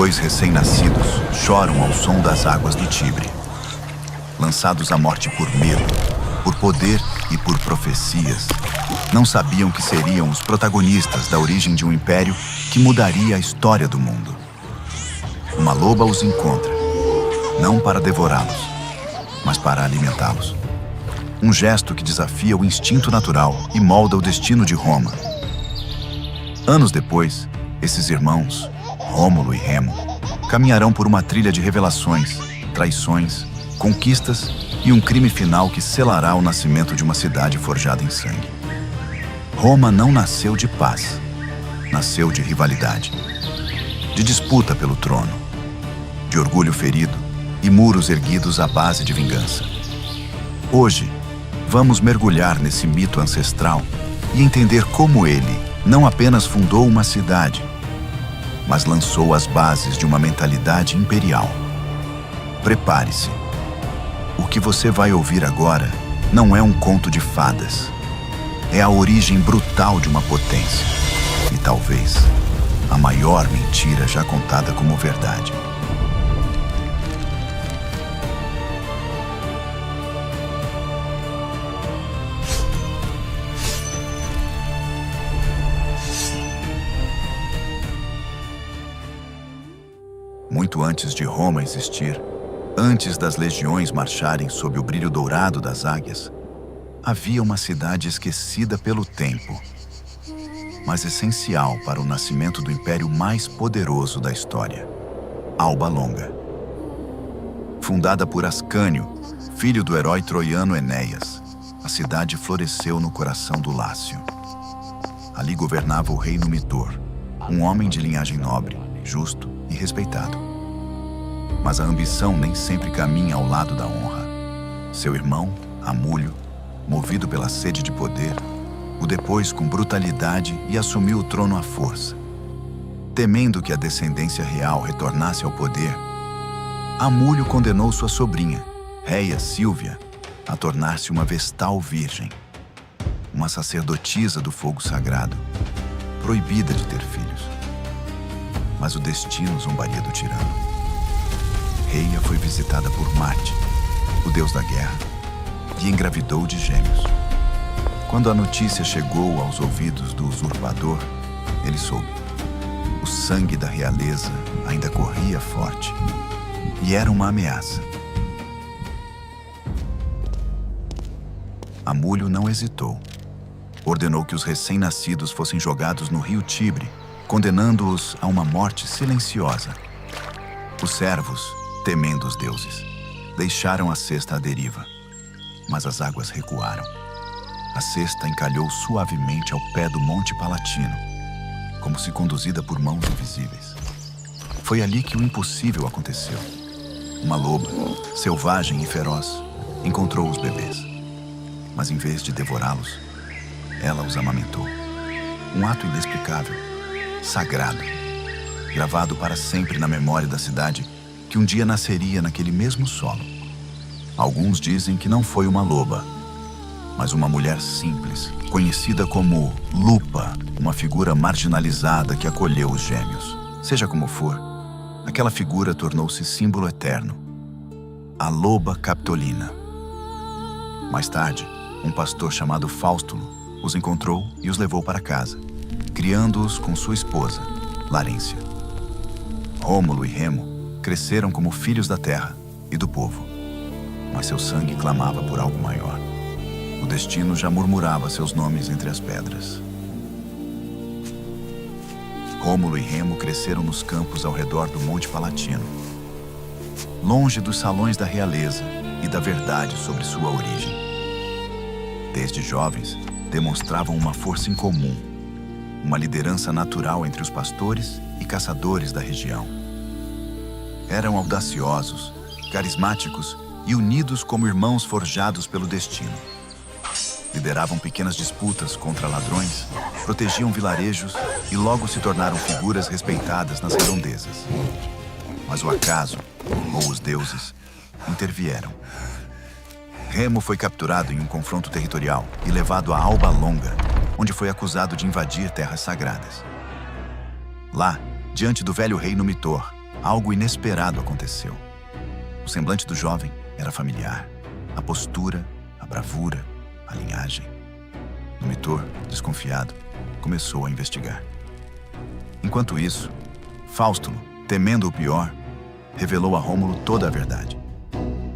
Dois recém-nascidos choram ao som das águas do Tibre. Lançados à morte por medo, por poder e por profecias, não sabiam que seriam os protagonistas da origem de um império que mudaria a história do mundo. Uma loba os encontra, não para devorá-los, mas para alimentá-los. Um gesto que desafia o instinto natural e molda o destino de Roma. Anos depois, esses irmãos, Rômulo e Remo, caminharão por uma trilha de revelações, traições, conquistas e um crime final que selará o nascimento de uma cidade forjada em sangue. Roma não nasceu de paz, nasceu de rivalidade, de disputa pelo trono, de orgulho ferido e muros erguidos à base de vingança. Hoje, vamos mergulhar nesse mito ancestral e entender como ele não apenas fundou uma cidade, mas lançou as bases de uma mentalidade imperial. Prepare-se. O que você vai ouvir agora não é um conto de fadas. É a origem brutal de uma potência. E talvez a maior mentira já contada como verdade. Muito antes de Roma existir, antes das legiões marcharem sob o brilho dourado das águias, havia uma cidade esquecida pelo tempo, mas essencial para o nascimento do império mais poderoso da história, Alba Longa. Fundada por Ascânio, filho do herói troiano Enéas, a cidade floresceu no coração do Lácio. Ali governava o rei Numitor, um homem de linhagem nobre, justo e respeitado. Mas a ambição nem sempre caminha ao lado da honra. Seu irmão, Amulho, movido pela sede de poder, o depôs com brutalidade e assumiu o trono à força. Temendo que a descendência real retornasse ao poder, Amulho condenou sua sobrinha, Réia Sílvia, a tornar-se uma vestal virgem, uma sacerdotisa do fogo sagrado, proibida de ter filhos. Mas o destino zombaria do tirano. Réia foi visitada por Marte, o deus da guerra, e engravidou de gêmeos. Quando a notícia chegou aos ouvidos do usurpador, ele soube. O sangue da realeza ainda corria forte, e era uma ameaça. Amulho não hesitou. Ordenou que os recém-nascidos fossem jogados no rio Tibre, condenando-os a uma morte silenciosa. Os servos, temendo os deuses, deixaram a cesta à deriva, mas as águas recuaram. A cesta encalhou suavemente ao pé do Monte Palatino, como se conduzida por mãos invisíveis. Foi ali que o impossível aconteceu. Uma loba, selvagem e feroz, encontrou os bebês, mas em vez de devorá-los, ela os amamentou. Um ato inexplicável, sagrado, gravado para sempre na memória da cidade que um dia nasceria naquele mesmo solo. Alguns dizem que não foi uma loba, mas uma mulher simples, conhecida como Lupa, uma figura marginalizada que acolheu os gêmeos. Seja como for, aquela figura tornou-se símbolo eterno, a loba capitolina. Mais tarde, um pastor chamado Faustulo os encontrou e os levou para casa, criando-os com sua esposa, Larência. Rômulo e Remo cresceram como filhos da terra e do povo, mas seu sangue clamava por algo maior. O destino já murmurava seus nomes entre as pedras. Rômulo e Remo cresceram nos campos ao redor do Monte Palatino, longe dos salões da realeza e da verdade sobre sua origem. Desde jovens, demonstravam uma força incomum, uma liderança natural entre os pastores e caçadores da região. Eram audaciosos, carismáticos e unidos como irmãos forjados pelo destino. Lideravam pequenas disputas contra ladrões, protegiam vilarejos e logo se tornaram figuras respeitadas nas redondezas. Mas o acaso, ou os deuses, intervieram. Remo foi capturado em um confronto territorial e levado a Alba Longa, onde foi acusado de invadir terras sagradas. Lá, diante do velho rei Numitor, algo inesperado aconteceu. O semblante do jovem era familiar. A postura, a bravura, a linhagem. Numitor, desconfiado, começou a investigar. Enquanto isso, Faustulo, temendo o pior, revelou a Rômulo toda a verdade.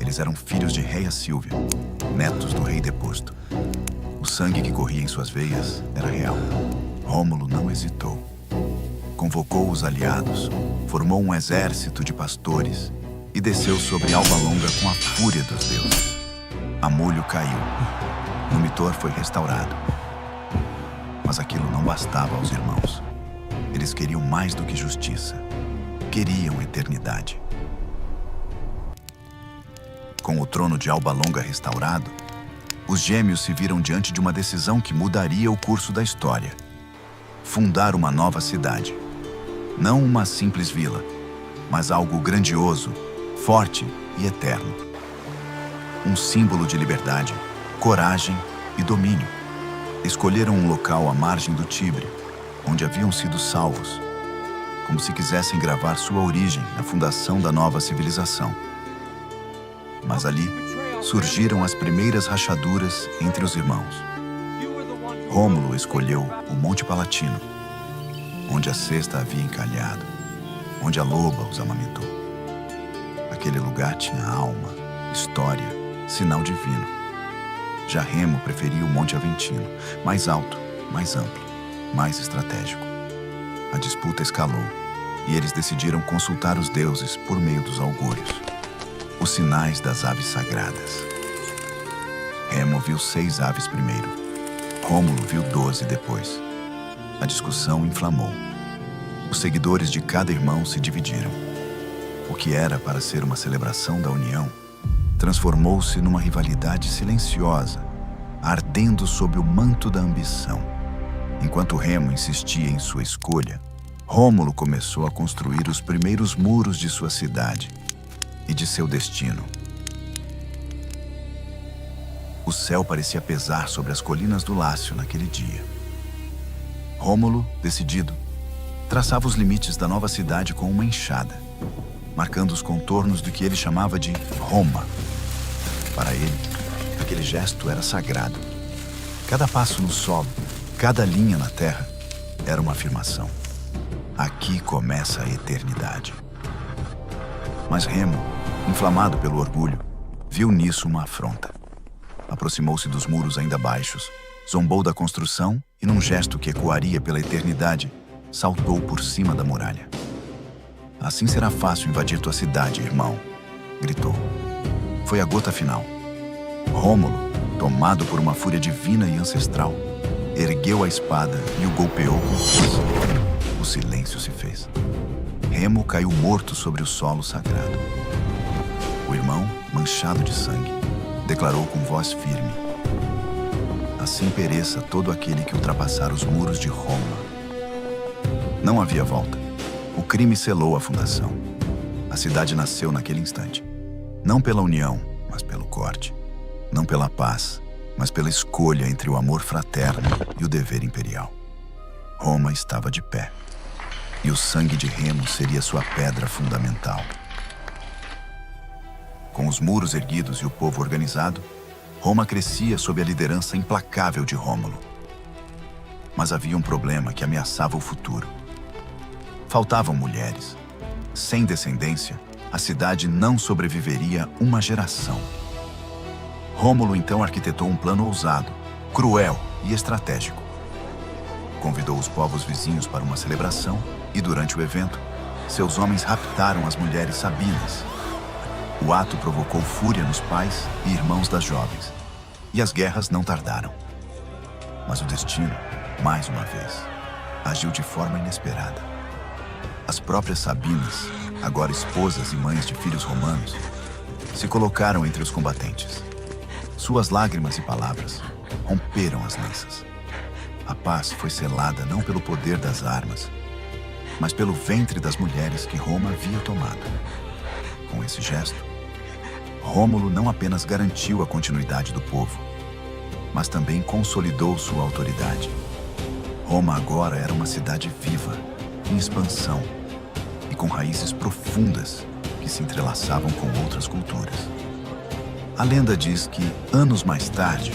Eles eram filhos de Reia Sílvia, netos do rei deposto. O sangue que corria em suas veias era real. Rômulo não hesitou. Convocou os aliados, formou um exército de pastores e desceu sobre Alba Longa com a fúria dos deuses. Amulho caiu. Numitor foi restaurado. Mas aquilo não bastava aos irmãos. Eles queriam mais do que justiça. Queriam eternidade. Com o trono de Alba Longa restaurado, os gêmeos se viram diante de uma decisão que mudaria o curso da história. Fundar uma nova cidade. Não uma simples vila, mas algo grandioso, forte e eterno. Um símbolo de liberdade, coragem e domínio. Escolheram um local à margem do Tibre, onde haviam sido salvos, como se quisessem gravar sua origem na fundação da nova civilização. Mas ali surgiram as primeiras rachaduras entre os irmãos. Rômulo escolheu o Monte Palatino, onde a cesta havia encalhado, onde a loba os amamentou. Aquele lugar tinha alma, história, sinal divino. Já Remo preferia o Monte Aventino, mais alto, mais amplo, mais estratégico. A disputa escalou e eles decidiram consultar os deuses por meio dos augúrios, os sinais das aves sagradas. Remo viu 6 aves primeiro, Rômulo viu 12 depois. A discussão inflamou. Os seguidores de cada irmão se dividiram. O que era para ser uma celebração da união transformou-se numa rivalidade silenciosa, ardendo sob o manto da ambição. Enquanto Remo insistia em sua escolha, Rômulo começou a construir os primeiros muros de sua cidade e de seu destino. O céu parecia pesar sobre as colinas do Lácio naquele dia. Rômulo, decidido, traçava os limites da nova cidade com uma enxada, marcando os contornos do que ele chamava de Roma. Para ele, aquele gesto era sagrado. Cada passo no solo, cada linha na terra, era uma afirmação. Aqui começa a eternidade. Mas Remo, inflamado pelo orgulho, viu nisso uma afronta. Aproximou-se dos muros ainda baixos, zombou da construção e, num gesto que ecoaria pela eternidade, saltou por cima da muralha. Assim será fácil invadir tua cidade, irmão, gritou. Foi a gota final. Rômulo, tomado por uma fúria divina e ancestral, ergueu a espada e o golpeou com força. O silêncio se fez. Remo caiu morto sobre o solo sagrado. O irmão, manchado de sangue, declarou com voz firme: assim pereça todo aquele que ultrapassar os muros de Roma. Não havia volta. O crime selou a fundação. A cidade nasceu naquele instante. Não pela união, mas pelo corte. Não pela paz, mas pela escolha entre o amor fraterno e o dever imperial. Roma estava de pé. E o sangue de Remo seria sua pedra fundamental. Com os muros erguidos e o povo organizado, Roma crescia sob a liderança implacável de Rômulo. Mas havia um problema que ameaçava o futuro. Faltavam mulheres. Sem descendência, a cidade não sobreviveria uma geração. Rômulo então arquitetou um plano ousado, cruel e estratégico. Convidou os povos vizinhos para uma celebração e, durante o evento, seus homens raptaram as mulheres sabinas. O ato provocou fúria nos pais e irmãos das jovens, e as guerras não tardaram. Mas o destino, mais uma vez, agiu de forma inesperada. As próprias sabinas, agora esposas e mães de filhos romanos, se colocaram entre os combatentes. Suas lágrimas e palavras romperam as lanças. A paz foi selada não pelo poder das armas, mas pelo ventre das mulheres que Roma havia tomado. Com esse gesto, Rômulo não apenas garantiu a continuidade do povo, mas também consolidou sua autoridade. Roma agora era uma cidade viva, em expansão, e com raízes profundas que se entrelaçavam com outras culturas. A lenda diz que, anos mais tarde,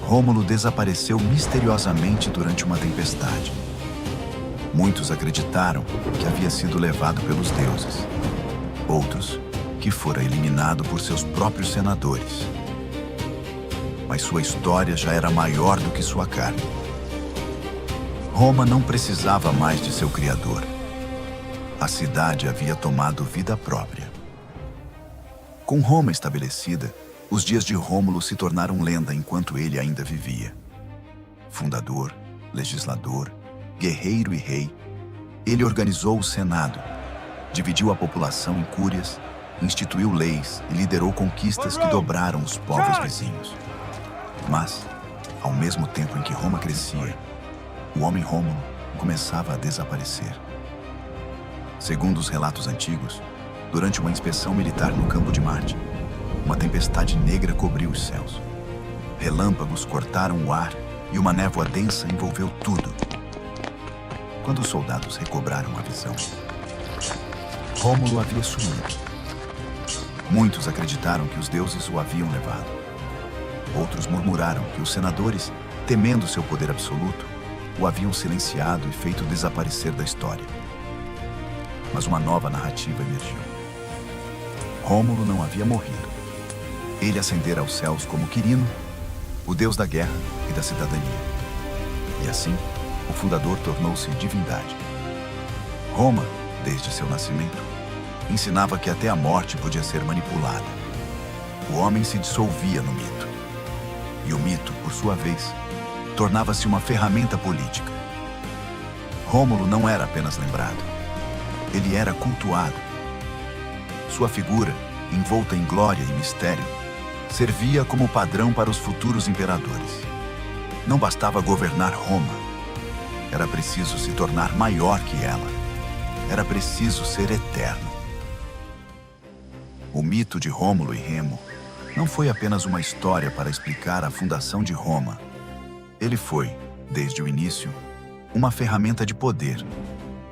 Rômulo desapareceu misteriosamente durante uma tempestade. Muitos acreditaram que havia sido levado pelos deuses. Outros, que fora eliminado por seus próprios senadores. Mas sua história já era maior do que sua carne. Roma não precisava mais de seu criador. A cidade havia tomado vida própria. Com Roma estabelecida, os dias de Rômulo se tornaram lenda enquanto ele ainda vivia. Fundador, legislador, guerreiro e rei, ele organizou o Senado, dividiu a população em cúrias, instituiu leis e liderou conquistas que dobraram os povos vizinhos. Mas, ao mesmo tempo em que Roma crescia, o homem Rômulo começava a desaparecer. Segundo os relatos antigos, durante uma inspeção militar no campo de Marte, uma tempestade negra cobriu os céus. Relâmpagos cortaram o ar e uma névoa densa envolveu tudo. Quando os soldados recobraram a visão, Rômulo havia sumido. Muitos acreditaram que os deuses o haviam levado. Outros murmuraram que os senadores, temendo seu poder absoluto, o haviam silenciado e feito desaparecer da história. Mas uma nova narrativa emergiu. Rômulo não havia morrido. Ele ascendera aos céus como Quirino, o deus da guerra e da cidadania. E assim, o fundador tornou-se divindade. Roma, desde seu nascimento, ensinava que até a morte podia ser manipulada. O homem se dissolvia no mito. E o mito, por sua vez, tornava-se uma ferramenta política. Rômulo não era apenas lembrado. Ele era cultuado. Sua figura, envolta em glória e mistério, servia como padrão para os futuros imperadores. Não bastava governar Roma. Era preciso se tornar maior que ela. Era preciso ser eterno. O mito de Rômulo e Remo não foi apenas uma história para explicar a fundação de Roma. Ele foi, desde o início, uma ferramenta de poder,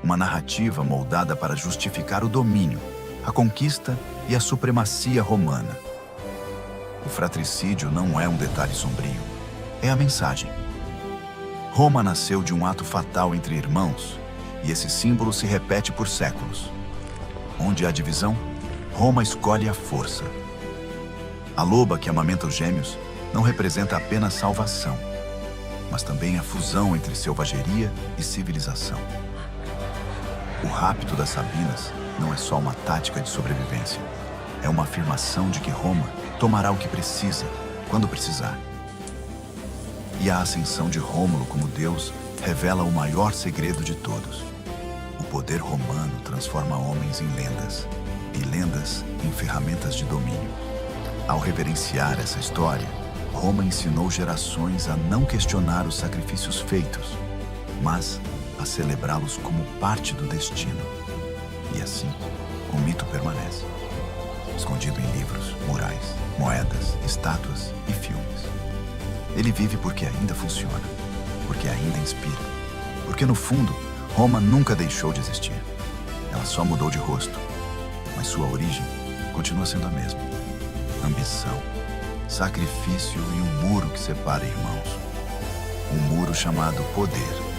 uma narrativa moldada para justificar o domínio, a conquista e a supremacia romana. O fratricídio não é um detalhe sombrio, é a mensagem. Roma nasceu de um ato fatal entre irmãos, e esse símbolo se repete por séculos. Onde há divisão, Roma escolhe a força. A loba que amamenta os gêmeos não representa apenas salvação, mas também a fusão entre selvageria e civilização. O rapto das Sabinas não é só uma tática de sobrevivência. É uma afirmação de que Roma tomará o que precisa, quando precisar. E a ascensão de Rômulo como deus revela o maior segredo de todos. O poder romano transforma homens em lendas, e lendas em ferramentas de domínio. Ao reverenciar essa história, Roma ensinou gerações a não questionar os sacrifícios feitos, mas a celebrá-los como parte do destino. E assim, o mito permanece, escondido em livros, murais, moedas, estátuas e filmes. Ele vive porque ainda funciona, porque ainda inspira, porque no fundo, Roma nunca deixou de existir. Ela só mudou de rosto, mas sua origem continua sendo a mesma. Ambição, sacrifício e um muro que separa irmãos. Um muro chamado poder.